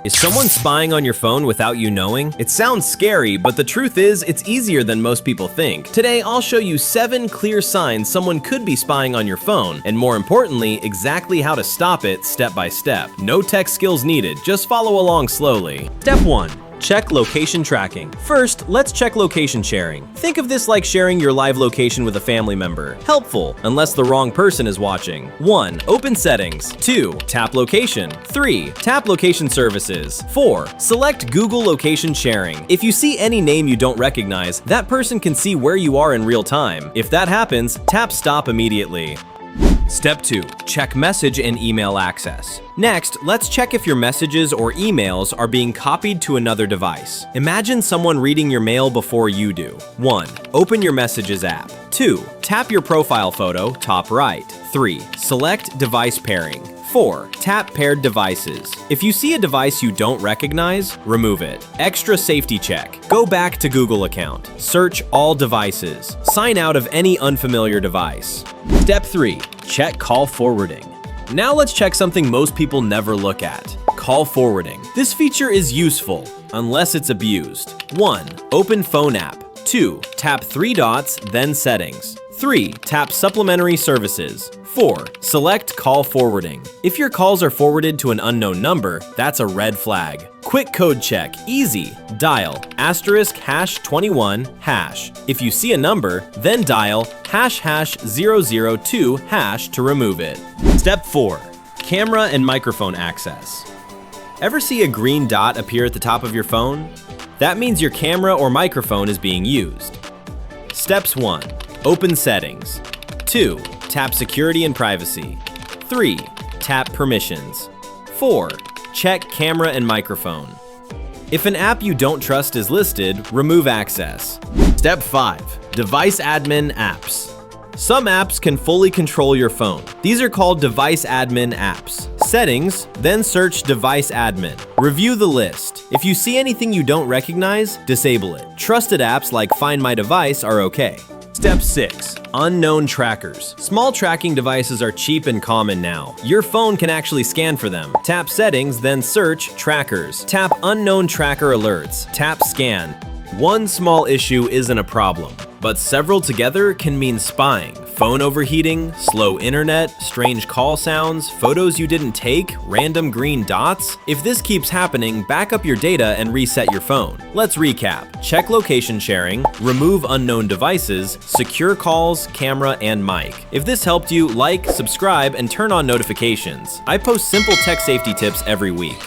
Is someone spying on your phone without you knowing? It sounds scary, but the truth is, it's easier than most people think. Today, I'll show you 7 clear signs someone could be spying on your phone, and more importantly, exactly how to stop it step by step. No tech skills needed, just follow along slowly. Step 1. Check location tracking. First, let's check location sharing. Think of this like sharing your live location with a family member. Helpful, unless the wrong person is watching. 1. Open settings. 2. Tap location. 3. Tap location services. 4. Select Google location sharing. If you see any name you don't recognize, that person can see where you are in real time. If that happens, tap stop immediately. Step 2. Check message and email access. Next, let's check if your messages or emails are being copied to another device. Imagine someone reading your mail before you do. 1. Open your Messages app. 2. Tap your profile photo, top right. 3. Select device pairing. 4. Tap paired devices. If you see a device you don't recognize, remove it. Extra safety check. Go back to Google account. Search all devices. Sign out of any unfamiliar device. Step 3. Check call forwarding. Now let's check something most people never look at. Call forwarding. This feature is useful, unless it's abused. 1. Open phone app. 2. Tap 3 dots, then settings. 3. Tap supplementary services. 4. Select call forwarding. If your calls are forwarded to an unknown number, that's a red flag. Quick code check, easy. Dial *#21#. If you see a number, then dial #002# to remove it. Step 4. Camera and microphone access. Ever see a green dot appear at the top of your phone? That means your camera or microphone is being used. Steps 1. Open settings. 2. Tap security and privacy. 3. Tap permissions. 4. Check camera and microphone. If an app you don't trust is listed, remove access. Step 5. Device admin apps. Some apps can fully control your phone. These are called device admin apps. Settings, then search device admin. Review the list. If you see anything you don't recognize, disable it. Trusted apps like Find My Device are okay. Step 6. Unknown trackers. Small tracking devices are cheap and common now. Your phone can actually scan for them. Tap settings, then search trackers. Tap unknown tracker alerts. Tap scan. One small issue isn't a problem, but several together can mean spying. Phone overheating, slow internet, strange call sounds, photos you didn't take, random green dots. If this keeps happening, back up your data and reset your phone. Let's recap. Check location sharing, remove unknown devices, secure calls, camera, and mic. If this helped you, like, subscribe, and turn on notifications. I post simple tech safety tips every week.